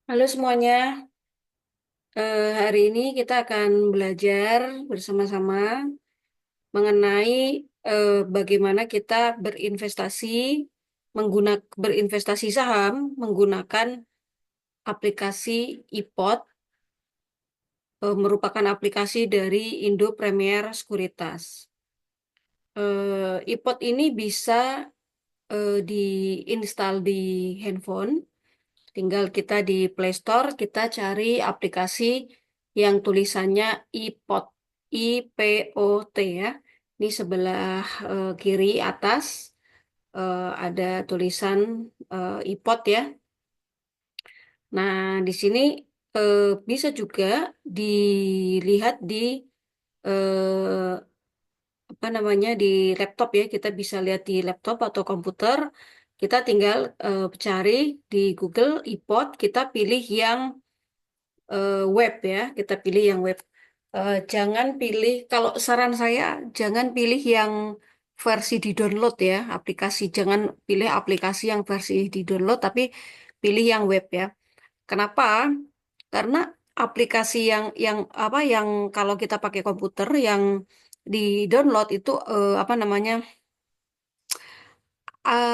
Halo semuanya. Hari ini kita akan belajar bersama-sama mengenai bagaimana kita berinvestasi berinvestasi saham menggunakan aplikasi iPod, merupakan aplikasi dari Indo Premier Sekuritas. iPod ini bisa diinstal di handphone. Tinggal kita di Play Store, kita cari aplikasi yang tulisannya iPod, IPOT ya. Ini sebelah kiri atas ada tulisan iPod ya. Nah, di sini eh, bisa juga dilihat di eh, apa namanya di laptop ya. Kita bisa lihat di laptop atau komputer. Kita tinggal cari di Google iPod, kita pilih yang web ya, kita pilih yang web. Jangan pilih, kalau saran saya, jangan pilih yang versi di download ya, aplikasi. Jangan pilih aplikasi yang versi di download, tapi pilih yang web ya. Kenapa? Karena aplikasi yang apa yang kalau kita pakai komputer yang di download itu apa namanya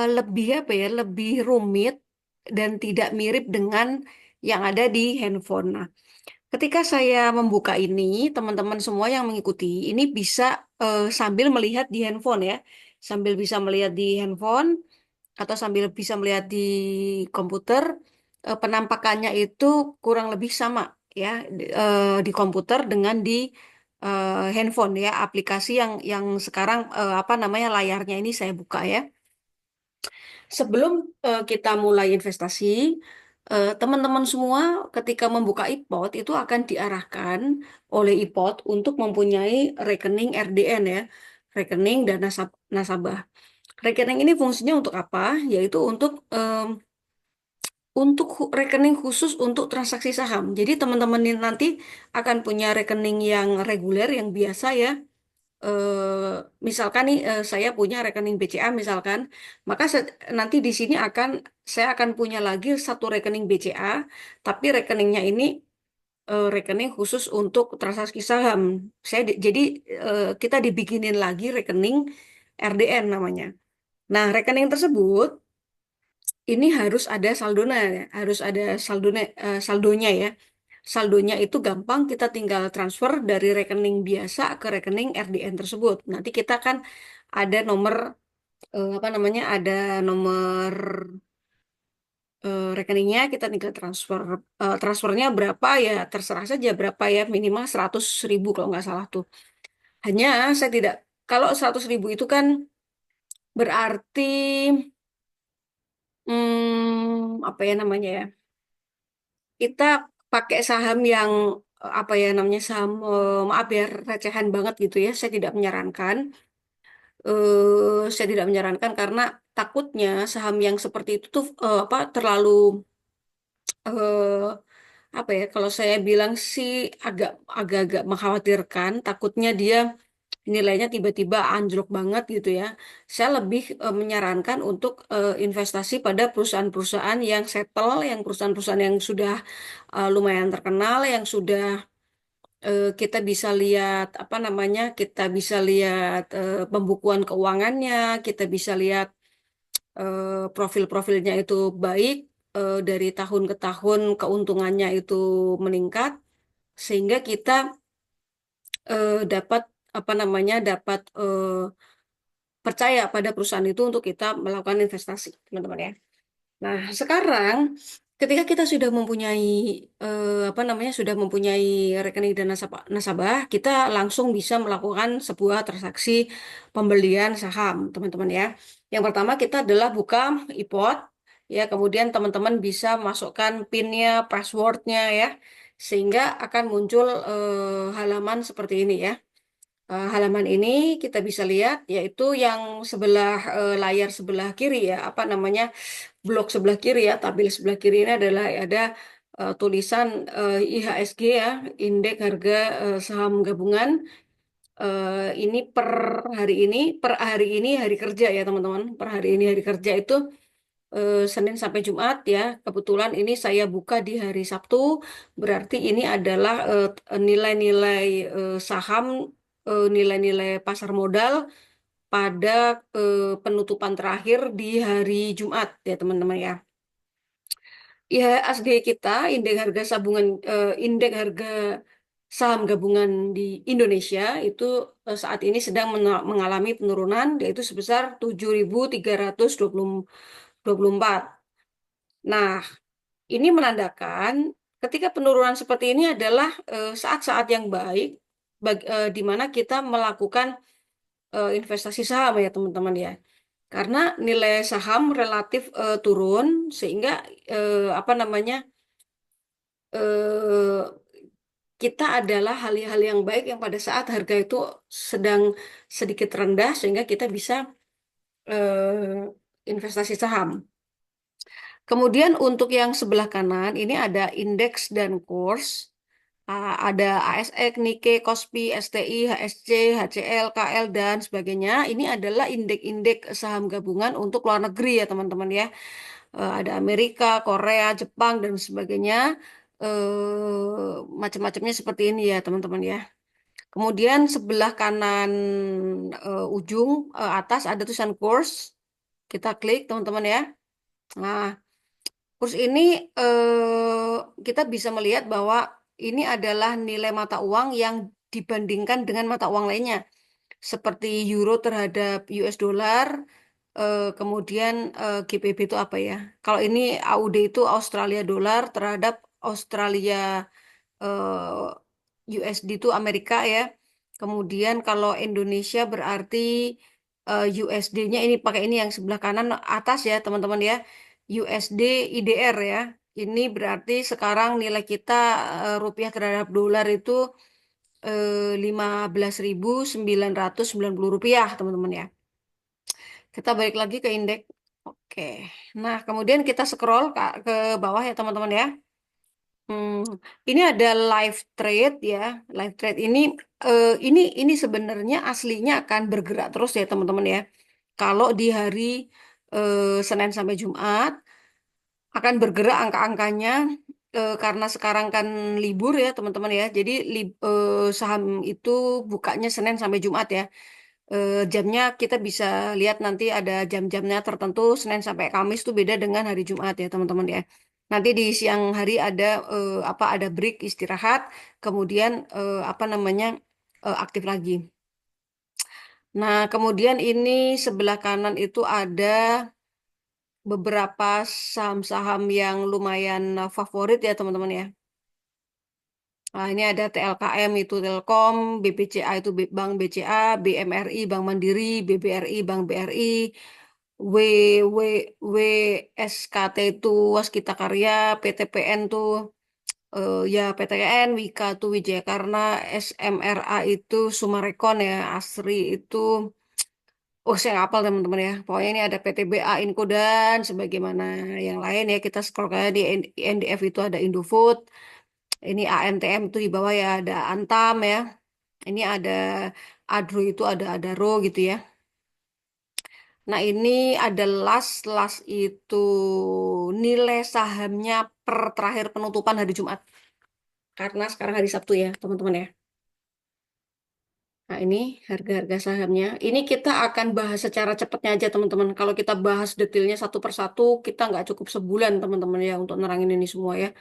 lebih apa ya, lebih rumit dan tidak mirip dengan yang ada di handphone. Nah, ketika saya membuka ini, teman-teman semua yang mengikuti ini bisa sambil melihat di handphone ya, sambil bisa melihat di handphone atau sambil bisa melihat di komputer, penampakannya itu kurang lebih sama ya di komputer dengan di handphone ya, aplikasi yang sekarang apa namanya layarnya ini saya buka ya. Sebelum kita mulai investasi, teman-teman semua ketika membuka iPod itu akan diarahkan oleh iPod untuk mempunyai rekening RDN ya, rekening dan nasabah. Rekening ini fungsinya untuk apa? Yaitu untuk rekening khusus untuk transaksi saham. Jadi teman-teman ini nanti akan punya rekening yang reguler, yang biasa ya, misalkan nih saya punya rekening BCA misalkan, maka nanti di sini saya akan punya lagi satu rekening BCA, tapi rekeningnya ini rekening khusus untuk transaksi saham. Jadi kita dibikinin lagi rekening RDN namanya. Nah, rekening tersebut ini harus ada saldonya, ya. Harus ada saldonya ya. Saldonya itu gampang, kita tinggal transfer dari rekening biasa ke rekening RDN tersebut. Nanti kita kan ada nomor apa namanya? Ada nomor rekeningnya, kita tinggal transfer. Transfernya berapa ya? Terserah saja berapa ya, minimal 100.000 kalau nggak salah tuh. Hanya saya tidak, kalau 100.000 itu kan berarti apa ya namanya ya? Kita pakai saham yang apa ya namanya, saham maaf ya, recehan banget gitu ya. Saya tidak menyarankan karena takutnya saham yang seperti itu tuh apa terlalu eh, apa ya, kalau saya bilang sih agak-agak mengkhawatirkan, takutnya dia nilainya tiba-tiba anjlok banget gitu ya. Saya lebih menyarankan untuk investasi pada perusahaan-perusahaan yang settle, yang perusahaan-perusahaan yang sudah lumayan terkenal, yang sudah kita bisa lihat apa namanya, kita bisa lihat pembukuan keuangannya, kita bisa lihat profil-profilnya itu baik, dari tahun ke tahun keuntungannya itu meningkat, sehingga kita dapat apa namanya, dapat percaya pada perusahaan itu untuk kita melakukan investasi, teman-teman ya. Nah, sekarang ketika kita sudah mempunyai apa namanya, sudah mempunyai rekening dan nasabah, kita langsung bisa melakukan sebuah transaksi pembelian saham, teman-teman ya. Yang pertama kita adalah buka iPod ya, kemudian teman-teman bisa masukkan PIN-nya, password-nya ya, sehingga akan muncul halaman seperti ini ya. Halaman ini kita bisa lihat yaitu yang sebelah layar sebelah kiri ya, apa namanya, blok sebelah kiri ya, tabel sebelah kiri ini adalah ada tulisan IHSG ya, Indeks Harga Saham Gabungan. Ini per hari ini, hari kerja ya teman-teman, per hari ini hari kerja itu Senin sampai Jumat ya. Kebetulan ini saya buka di hari Sabtu, berarti ini adalah nilai-nilai saham, nilai-nilai pasar modal pada penutupan terakhir di hari Jumat ya teman-teman ya. IHSG kita, indeks harga sabungan, indeks harga saham gabungan di Indonesia itu saat ini sedang mengalami penurunan yaitu sebesar 7.324. Nah, ini menandakan ketika penurunan seperti ini adalah saat-saat yang baik di mana kita melakukan investasi saham ya teman-teman ya. Karena nilai saham relatif turun sehingga apa namanya eh, kita adalah hal-hal yang baik yang pada saat harga itu sedang sedikit rendah sehingga kita bisa investasi saham. Kemudian untuk yang sebelah kanan ini ada indeks dan kurs. Ada ASX, Nikkei, Kospi, STI, HSC, HCL, KL, dan sebagainya. Ini adalah indeks-indeks saham gabungan untuk luar negeri ya teman-teman ya. Ada Amerika, Korea, Jepang, dan sebagainya. Macam-macamnya seperti ini ya teman-teman ya. Kemudian sebelah kanan ujung atas ada tulisan kurs. Kita klik teman-teman ya. Nah, kurs ini kita bisa melihat bahwa ini adalah nilai mata uang yang dibandingkan dengan mata uang lainnya, seperti euro terhadap US dollar, kemudian GBP itu apa ya? Kalau ini AUD itu Australia dollar terhadap Australia USD itu Amerika ya. Kemudian kalau Indonesia berarti USD-nya ini pakai ini yang sebelah kanan atas ya teman-teman ya. USD IDR ya. Ini berarti sekarang nilai kita rupiah terhadap dolar itu 15.990 rupiah teman-teman ya. Kita balik lagi ke indeks. Oke. Nah, kemudian kita scroll ke bawah ya teman-teman ya. Hmm, ini ada live trade ya. Live trade ini sebenarnya aslinya akan bergerak terus ya teman-teman ya. Kalau di hari Senin sampai Jumat akan bergerak angka-angkanya karena sekarang kan libur ya teman-teman ya. Jadi saham itu bukanya Senin sampai Jumat ya. Jamnya kita bisa lihat nanti ada jam-jamnya tertentu Senin sampai Kamis tuh beda dengan hari Jumat ya teman-teman ya. Nanti di siang hari ada ada break istirahat, kemudian apa namanya aktif lagi. Nah, kemudian ini sebelah kanan itu ada beberapa saham-saham yang lumayan favorit ya teman-teman ya. Nah, ini ada TLKM itu Telkom, BBCA itu Bank BCA, BMRI Bank Mandiri, BBRI Bank BRI, W, W, WSKT itu Waskita Karya, PTPN tuh ya PTN, Wika tuh Wijaya Karna, SMRA itu Sumarekon ya, Asri itu saya hafal teman-teman ya. Pokoknya ini ada PTBA, Inco dan sebagaimana yang lain ya. Kita scroll ke di NDF itu ada Indofood. Ini ANTM itu di bawah ya ada Antam ya. Ini ada Adro itu ada Adaro gitu ya. Nah ini ada last itu nilai sahamnya per terakhir penutupan hari Jumat. Karena sekarang hari Sabtu ya teman-teman ya. Nah ini harga-harga sahamnya. Ini kita akan bahas secara cepatnya aja teman-teman. Kalau kita bahas detailnya satu persatu, kita nggak cukup sebulan teman-teman ya untuk nerangin ini semua ya.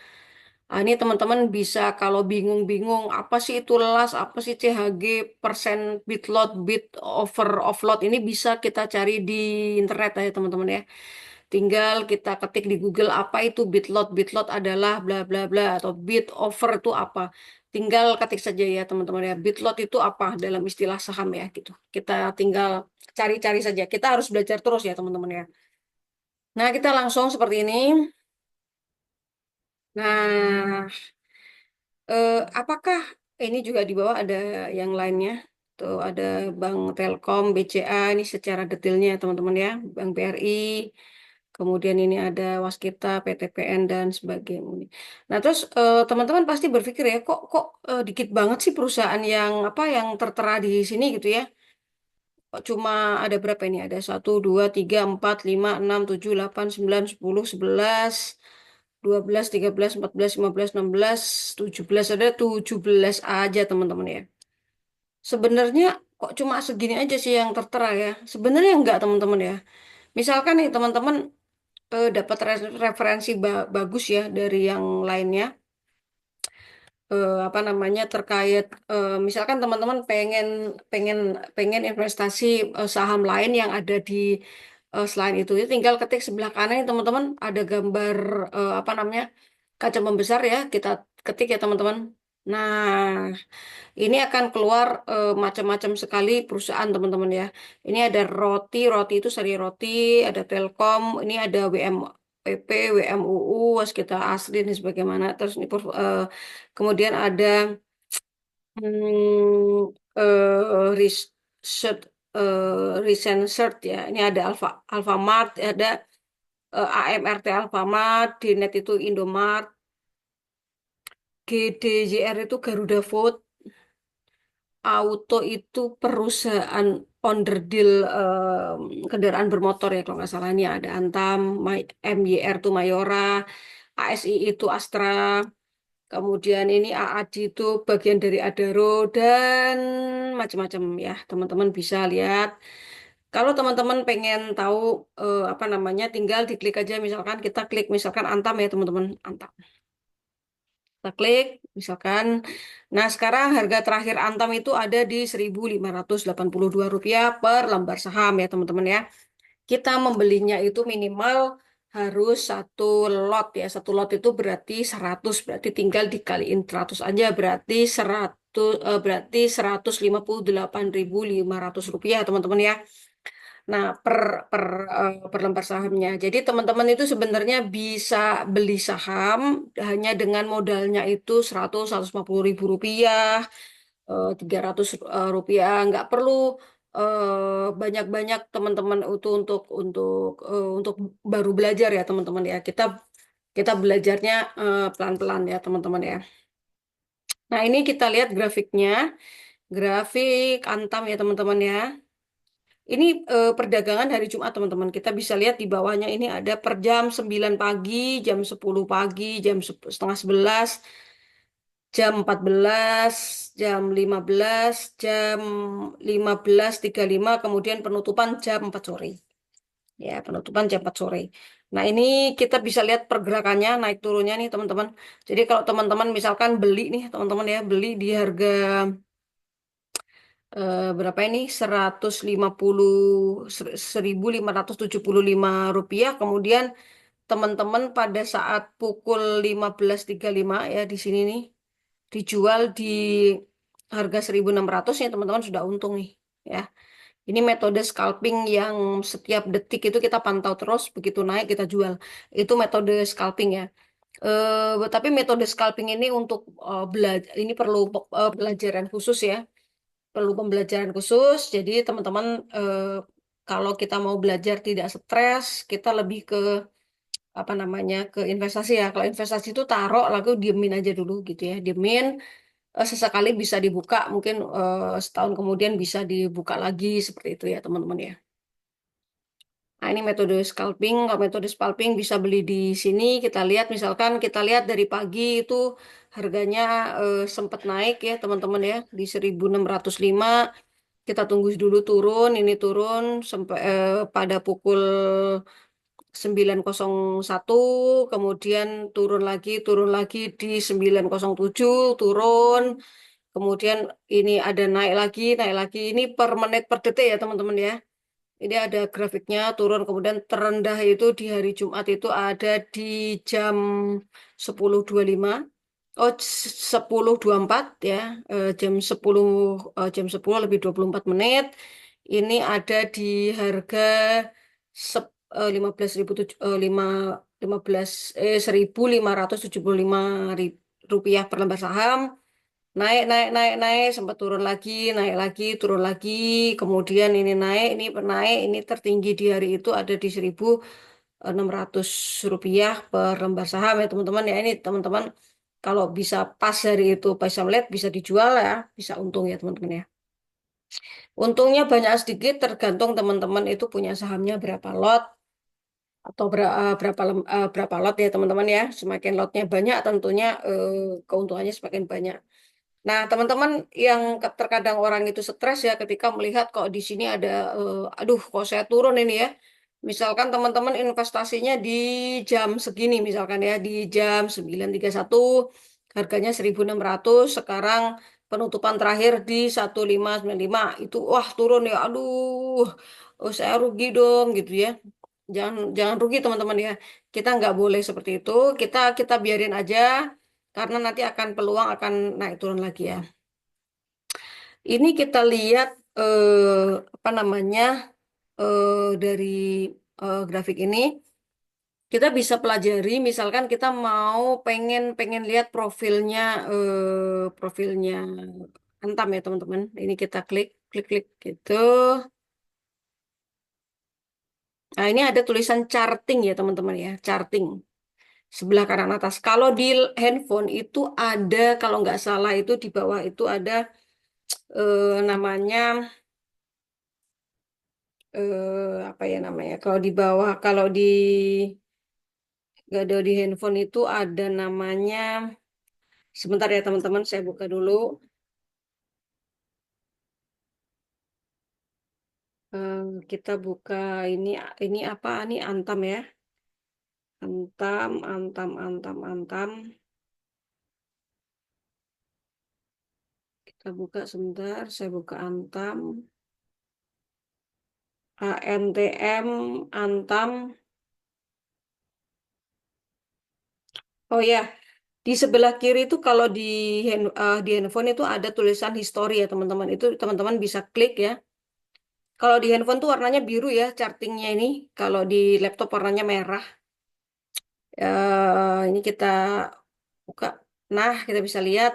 Nah, ini teman-teman bisa kalau bingung-bingung apa sih itu LAS, apa sih CHG, persen bit lot, bit over offload ini bisa kita cari di internet aja teman-teman ya. Tinggal kita ketik di Google apa itu bit lot. Bit lot adalah bla bla bla atau bit over itu apa. Tinggal ketik saja ya teman-teman ya. Bit lot itu apa dalam istilah saham ya gitu. Kita tinggal cari-cari saja. Kita harus belajar terus ya teman-teman ya. Nah, kita langsung seperti ini. Nah, apakah ini juga di bawah ada yang lainnya? Tuh ada Bank Telkom, BCA ini secara detailnya teman-teman ya, Bank BRI, kemudian ini ada Waskita, PTPN dan sebagainya. Nah terus teman-teman pasti berpikir ya, kok dikit banget sih perusahaan yang apa yang tertera di sini gitu ya? kok cuma ada berapa ini? Ada 1, 2, 3, 4, 5, 6, 7, 8, 9, 10, 11, 12, 13, 14, 15, 16, 17. Ada 17 aja teman-teman ya. Sebenarnya kok cuma segini aja sih yang tertera ya. Sebenarnya enggak teman-teman ya. Misalkan nih teman-teman dapat referensi bagus ya dari yang lainnya, apa namanya, terkait misalkan teman-teman pengen pengen pengen investasi saham lain yang ada di selain itu, ya tinggal ketik sebelah kanan ini, teman-teman ada gambar apa namanya, kaca pembesar ya, kita ketik ya teman-teman. Nah, ini akan keluar macam-macam sekali perusahaan teman-teman ya. Ini ada roti, roti itu seri roti, ada Telkom, ini ada WMPP, WMUU, Waskita Asri dan sebagaimana. Terus ini kemudian ada Research, Research ya. Ini ada Alfamart, ada AMRT Alfamart, DNet itu Indomart, GDJR itu Garuda Food, Auto itu perusahaan onderdil kendaraan bermotor ya kalau nggak salah, ini ada Antam, MYR itu Mayora, ASI itu Astra, kemudian ini AAD itu bagian dari Adaro dan macam-macam ya teman-teman bisa lihat. Kalau teman-teman pengen tahu apa namanya, tinggal diklik aja, misalkan kita klik misalkan Antam ya teman-teman, Antam. Kita klik, misalkan. Nah, sekarang harga terakhir Antam itu ada di Rp1.582 per lembar saham ya, teman-teman ya. Kita membelinya itu minimal harus satu lot ya. Satu lot itu berarti 100, berarti tinggal dikaliin 100 aja, berarti 158.500 rupiah, teman-teman ya. Nah, per lembar sahamnya. Jadi teman-teman itu sebenarnya bisa beli saham hanya dengan modalnya itu 100, 150 ribu rupiah, 300 rupiah. Nggak perlu banyak-banyak teman-teman itu untuk baru belajar ya teman-teman ya. Kita kita belajarnya pelan-pelan ya teman-teman ya. Nah, ini kita lihat grafiknya, grafik Antam ya teman-teman ya. Ini perdagangan hari Jumat, teman-teman. Kita bisa lihat di bawahnya ini ada per jam 9 pagi, jam 10 pagi, jam setengah 11, jam 14, jam 15, jam 15.35, kemudian penutupan jam 4 sore. Ya, penutupan jam 4 sore. Nah, ini kita bisa lihat pergerakannya naik turunnya nih, teman-teman. Jadi kalau teman-teman misalkan beli nih, teman-teman ya, beli di harga berapa ini? 150, 1.575 rupiah. Kemudian teman-teman pada saat pukul 15.35 ya di sini nih dijual di harga 1.600 ya teman-teman, sudah untung nih ya. Ini metode scalping yang setiap detik itu kita pantau terus, begitu naik kita jual. Itu metode scalping ya. Tapi metode scalping ini untuk belajar, ini perlu pelajaran khusus ya, perlu pembelajaran khusus. Jadi teman-teman kalau kita mau belajar tidak stres, kita lebih ke apa namanya, ke investasi ya. Kalau investasi itu taruh lalu diemin aja dulu gitu ya, diemin. Sesekali bisa dibuka, mungkin setahun kemudian bisa dibuka lagi seperti itu ya teman-teman ya. Nah, ini metode scalping. Kalau metode scalping bisa beli di sini. Kita lihat, misalkan kita lihat dari pagi itu harganya sempat naik ya teman-teman ya di 1.605. Kita tunggu dulu turun, ini turun sampai pada pukul 9.01, kemudian turun lagi di 9.07, turun, kemudian ini ada naik lagi, ini per menit per detik ya teman-teman ya. Ini ada grafiknya turun, kemudian terendah itu di hari Jumat itu ada di jam 10.25. Oh, 10.24 ya, jam 10 lebih 24 menit. Ini ada di harga 1.575 rupiah per lembar saham. Naik, naik, naik, naik, sempat turun lagi, naik lagi, turun lagi. Kemudian ini naik, ini tertinggi di hari itu ada di 1.600 rupiah per lembar saham ya teman-teman ya. Ini teman-teman kalau bisa pas hari itu bisa melihat, bisa dijual ya, bisa untung ya teman-teman ya. Untungnya banyak sedikit tergantung teman-teman itu punya sahamnya berapa lot atau berapa lot ya teman-teman ya. Semakin lotnya banyak tentunya keuntungannya semakin banyak. Nah, teman-teman yang terkadang orang itu stres ya ketika melihat kok di sini ada, aduh, kok saya turun ini ya. Misalkan teman-teman investasinya di jam segini, misalkan ya, di jam 9.31 harganya 1.600 sekarang penutupan terakhir di 1.595 itu, wah turun ya, aduh, oh, saya rugi dong gitu ya. Jangan jangan rugi teman-teman ya. Kita nggak boleh seperti itu. Kita kita biarin aja karena nanti akan peluang akan naik turun lagi ya. Ini kita lihat apa namanya dari grafik ini kita bisa pelajari misalkan kita mau pengen pengen lihat profilnya Antam ya teman-teman. Ini kita klik klik klik gitu. Nah, ini ada tulisan charting ya teman-teman ya, charting. Sebelah kanan atas. Kalau di handphone itu ada, kalau nggak salah itu di bawah itu ada namanya apa ya namanya? Kalau di bawah, kalau di nggak ada di handphone itu ada namanya. Sebentar ya teman-teman, saya buka dulu. Eh, kita buka ini apa? Ini Antam ya. Antam, Antam, Antam, Antam. Kita buka sebentar. Saya buka Antam. ANTM, Antam. Oh ya, di sebelah kiri itu kalau di handphone itu ada tulisan history ya teman-teman. Itu teman-teman bisa klik ya. Kalau di handphone tuh warnanya biru ya chartingnya ini. Kalau di laptop warnanya merah. Ini kita buka. Nah, kita bisa lihat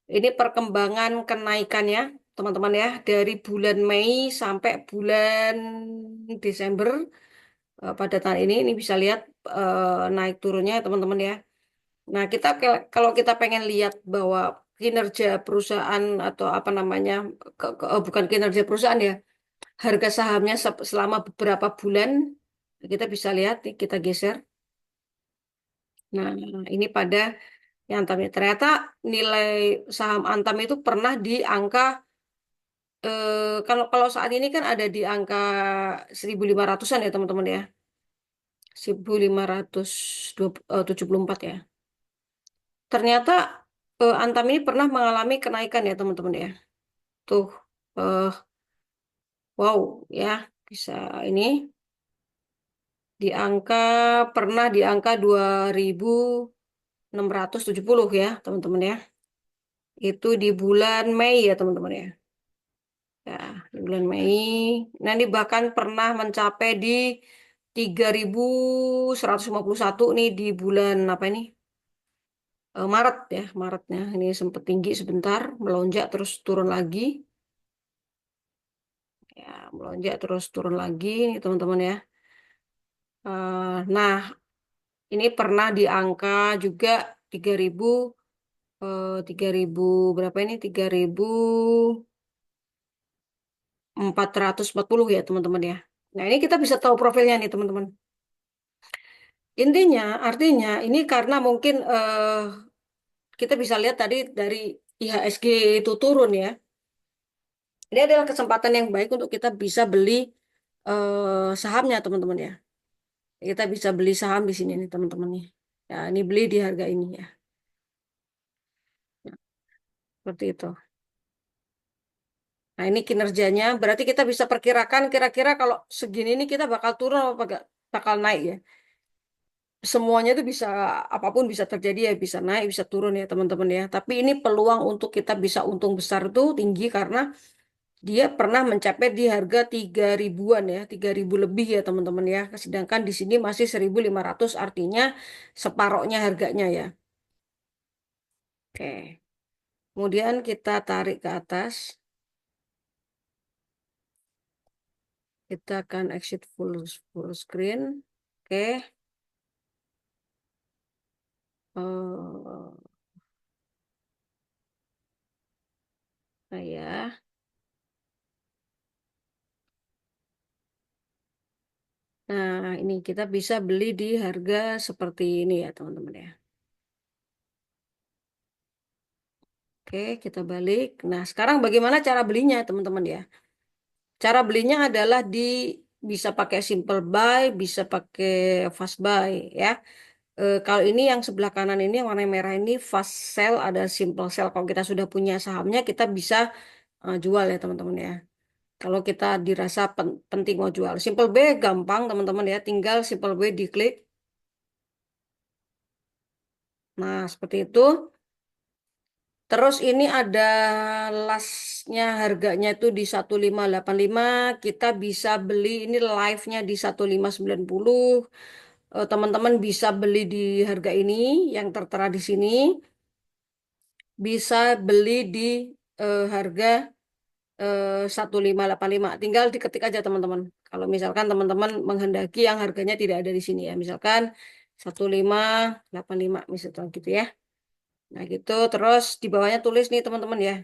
ini perkembangan kenaikannya teman-teman ya. Dari bulan Mei sampai bulan Desember pada tahun ini bisa lihat naik turunnya teman-teman ya. Nah, kalau kita pengen lihat bahwa kinerja perusahaan atau apa namanya, bukan kinerja perusahaan ya, harga sahamnya selama beberapa bulan, kita bisa lihat, nih, kita geser. Nah, ini pada yang Antamnya. Ternyata nilai saham Antam itu pernah di angka, kalau kalau saat ini kan ada di angka 1.500-an ya teman-teman ya. 1.574 ya. Ternyata Antam ini pernah mengalami kenaikan ya teman-teman ya. Tuh, eh, wow ya, bisa ini di angka pernah di angka 2.670 ya teman-teman ya. Itu di bulan Mei ya teman-teman ya. Ya, di bulan Mei. Nanti bahkan pernah mencapai di 3.151 nih di bulan apa ini? Maret ya, Maretnya. Ini sempat tinggi sebentar, melonjak terus turun lagi. Ya, melonjak terus turun lagi nih teman-teman ya. Nah, ini pernah di angka juga 3.000 3.000 berapa ini? 3.440 ya teman-teman ya. Nah, ini kita bisa tahu profilnya nih teman-teman. Intinya, artinya ini karena mungkin kita bisa lihat tadi dari IHSG itu turun ya. Ini adalah kesempatan yang baik untuk kita bisa beli sahamnya teman-teman ya. Kita bisa beli saham di sini nih teman-teman nih. Ya, ini beli di harga ini ya. Nah, seperti itu. Nah, ini kinerjanya. Berarti kita bisa perkirakan kira-kira kalau segini ini kita bakal turun apa bakal naik ya. Semuanya itu bisa, apapun bisa terjadi ya, bisa naik, bisa turun ya teman-teman ya. Tapi ini peluang untuk kita bisa untung besar itu tinggi karena dia pernah mencapai di harga 3.000-an ya, 3.000 lebih ya teman-teman ya. Sedangkan di sini masih 1.500 artinya separohnya harganya ya. Oke. Kemudian kita tarik ke atas. Kita akan exit full screen. Oke. Eh, nah ya. Nah, ini kita bisa beli di harga seperti ini ya, teman-teman ya. Oke, kita balik. Nah, sekarang bagaimana cara belinya, teman-teman ya? Cara belinya adalah bisa pakai simple buy, bisa pakai fast buy ya. Kalau ini yang sebelah kanan ini yang warna merah ini fast sell, ada simple sell. Kalau kita sudah punya sahamnya, kita bisa jual ya, teman-teman ya. Kalau kita dirasa penting mau jual. Simple buy gampang, teman-teman ya. Tinggal simple buy diklik. Nah, seperti itu. Terus ini ada lastnya harganya itu di 1585. Kita bisa beli ini live-nya di 1590. Teman-teman bisa beli di harga ini yang tertera di sini. Bisa beli di harga 1585. Tinggal diketik aja teman-teman. Kalau misalkan teman-teman menghendaki yang harganya tidak ada di sini ya. Misalkan 1585 misalkan gitu ya. Nah gitu. Terus di bawahnya tulis nih teman-teman ya.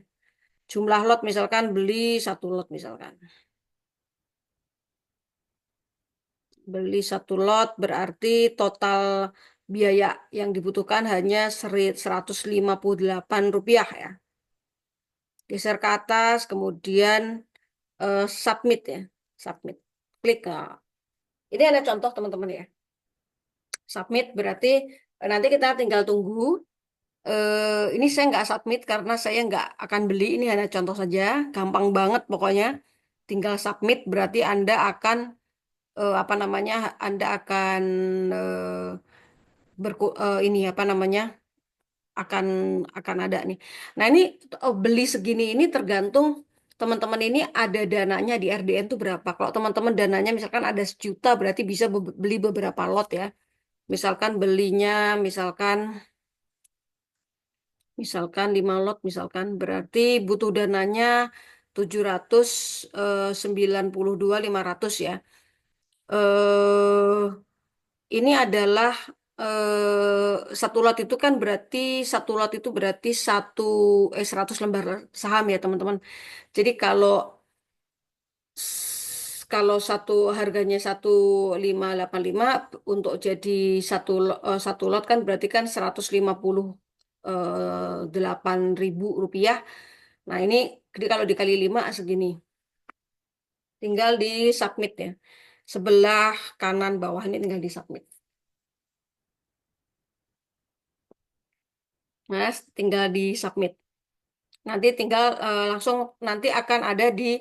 Jumlah lot misalkan beli satu lot misalkan. Beli satu lot berarti total biaya yang dibutuhkan hanya Rp158 ya. Geser ke atas, kemudian submit ya. Submit. Klik. Nah, ini ada contoh teman-teman ya. Submit berarti nanti kita tinggal tunggu. Ini saya nggak submit karena saya nggak akan beli. Ini hanya contoh saja. Gampang banget pokoknya. Tinggal submit berarti Anda akan apa namanya? Anda akan eh, ini apa namanya? akan akan ada nih. Nah, ini beli segini ini tergantung teman-teman ini ada dananya di RDN tuh berapa. Kalau teman-teman dananya misalkan ada 1 juta berarti bisa beli beberapa lot ya. Misalkan belinya misalkan misalkan 5 lot misalkan berarti butuh dananya 792.500 ya. Eh ini adalah satu lot itu kan berarti satu lot itu berarti 100 lembar saham ya teman-teman. Jadi kalau satu harganya 1585 untuk jadi satu lot kan berarti kan 158.000 rupiah. Nah ini jadi kalau dikali 5 segini. Tinggal di submit ya. Sebelah kanan bawah ini tinggal di submit. Mas, tinggal di submit. Nanti tinggal langsung nanti akan ada di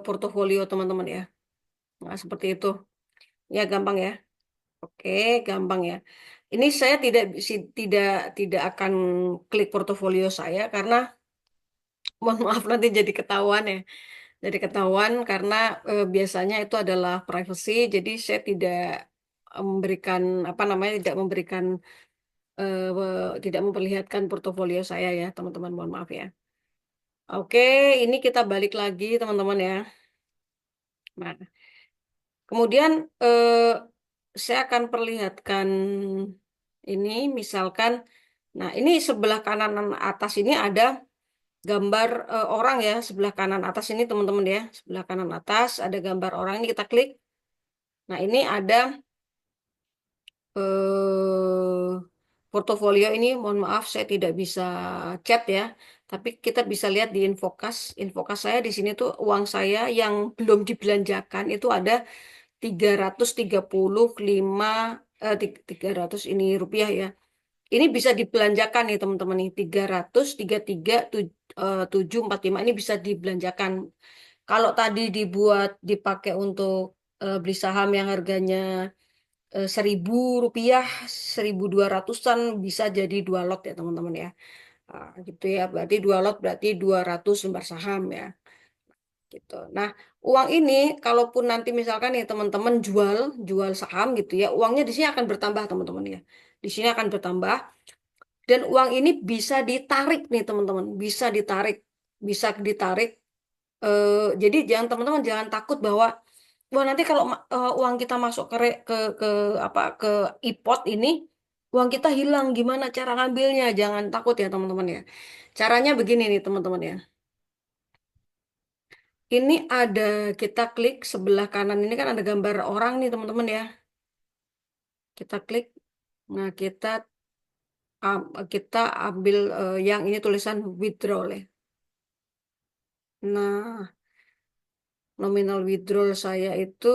portofolio teman-teman ya. Nah, seperti itu. Ya gampang ya. Oke, gampang ya. Ini saya tidak tidak akan klik portofolio saya karena mohon maaf nanti jadi ketahuan ya. Jadi ketahuan karena biasanya itu adalah privacy. Jadi saya tidak memberikan apa namanya tidak memperlihatkan portofolio saya ya, teman-teman. Mohon maaf ya. Oke, ini kita balik lagi teman-teman ya. Nah, kemudian saya akan perlihatkan ini misalkan, nah ini sebelah kanan atas ini ada gambar orang ya, sebelah kanan atas ini teman-teman ya, sebelah kanan atas ada gambar orang ini kita klik. Nah ini ada eh, portofolio ini, mohon maaf saya tidak bisa chat ya, tapi kita bisa lihat di Infokas. Infokas saya di sini tuh uang saya yang belum dibelanjakan itu ada 335 300 ini rupiah ya. Ini bisa dibelanjakan nih teman-teman nih 333.745 ini bisa dibelanjakan. Kalau tadi dipakai untuk beli saham yang harganya 1.000 rupiah, 1.200-an bisa jadi 2 lot ya teman-teman ya. Gitu ya, berarti 2 lot berarti 200 lembar saham ya. Gitu. Nah, uang ini kalaupun nanti misalkan nih teman-teman jual jual saham gitu ya, uangnya di sini akan bertambah teman-teman ya. Di sini akan bertambah dan uang ini bisa ditarik nih teman-teman, bisa ditarik. Jadi jangan teman-teman jangan takut bahwa wah nanti kalau uang kita masuk ke apa ke iPod ini uang kita hilang gimana cara ngambilnya? Jangan takut ya teman-teman ya. Caranya begini nih teman-teman ya. Ini ada, kita klik sebelah kanan ini kan ada gambar orang nih teman-teman ya. Kita klik, nah kita ambil yang ini tulisan withdrawal ya. Nah, nominal withdrawal saya itu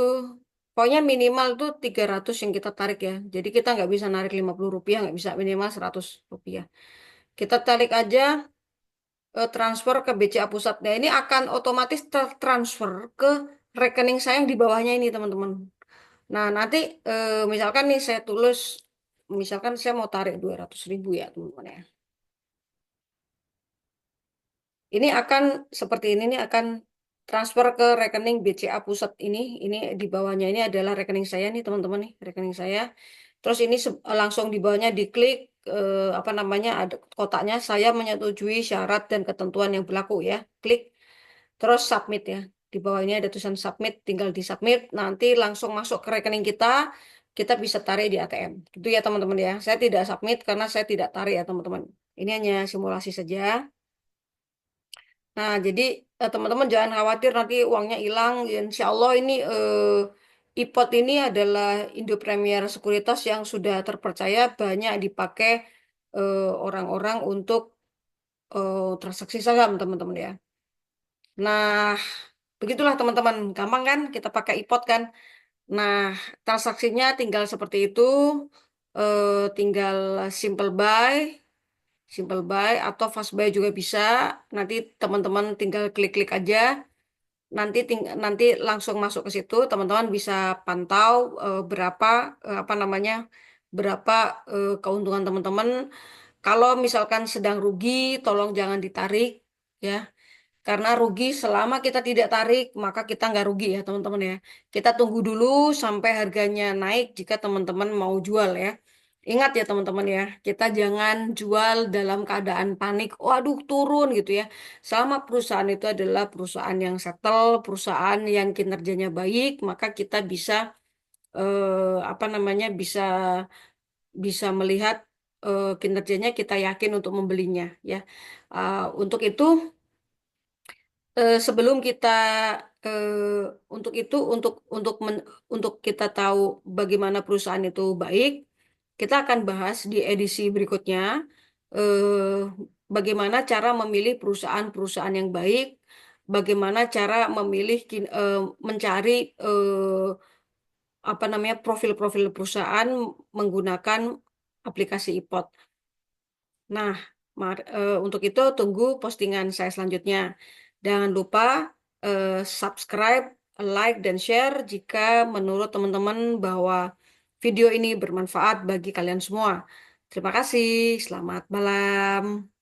pokoknya minimal tuh 300 yang kita tarik ya. Jadi kita nggak bisa narik 50 rupiah, nggak bisa minimal 100 rupiah. Kita tarik aja transfer ke BCA Pusat. Nah, ini akan otomatis tertransfer ke rekening saya yang di bawahnya ini teman-teman. Nah, nanti misalkan nih saya tulis, misalkan saya mau tarik 200.000 ya teman-teman ya. Ini akan seperti ini nih akan transfer ke rekening BCA Pusat ini. Ini di bawahnya ini adalah rekening saya nih teman-teman nih, rekening saya. Terus ini langsung di bawahnya diklik apa namanya ada kotaknya saya menyetujui syarat dan ketentuan yang berlaku ya. Klik terus submit ya. Di bawah ini ada tulisan submit, tinggal di submit nanti langsung masuk ke rekening kita. Kita bisa tarik di ATM. Gitu ya teman-teman ya. Saya tidak submit karena saya tidak tarik ya teman-teman. Ini hanya simulasi saja. Nah, jadi teman-teman jangan khawatir nanti uangnya hilang. Insya Allah ini IPOT ini adalah Indo Premier Sekuritas yang sudah terpercaya banyak dipakai orang-orang untuk transaksi saham, teman-teman ya. Nah, begitulah teman-teman. Gampang kan kita pakai IPOT kan? Nah, transaksinya tinggal seperti itu. Tinggal simple buy. Simple buy atau fast buy juga bisa. Nanti teman-teman tinggal klik-klik aja. Nanti langsung masuk ke situ. Teman-teman bisa pantau berapa apa namanya berapa keuntungan teman-teman. Kalau misalkan sedang rugi, tolong jangan ditarik ya. Karena rugi selama kita tidak tarik, maka kita nggak rugi ya teman-teman ya. Kita tunggu dulu sampai harganya naik jika teman-teman mau jual ya. Ingat ya teman-teman ya, kita jangan jual dalam keadaan panik. Waduh turun gitu ya. Selama perusahaan itu adalah perusahaan yang settle, perusahaan yang kinerjanya baik, maka kita bisa apa namanya bisa bisa melihat kinerjanya kita yakin untuk membelinya ya. Untuk itu sebelum kita eh, untuk kita tahu bagaimana perusahaan itu baik, kita akan bahas di edisi berikutnya eh, bagaimana cara memilih perusahaan-perusahaan yang baik, bagaimana cara mencari eh, apa namanya profil-profil perusahaan menggunakan aplikasi iPod. Nah, untuk itu tunggu postingan saya selanjutnya. Jangan lupa subscribe, like, dan share jika menurut teman-teman bahwa video ini bermanfaat bagi kalian semua. Terima kasih, selamat malam.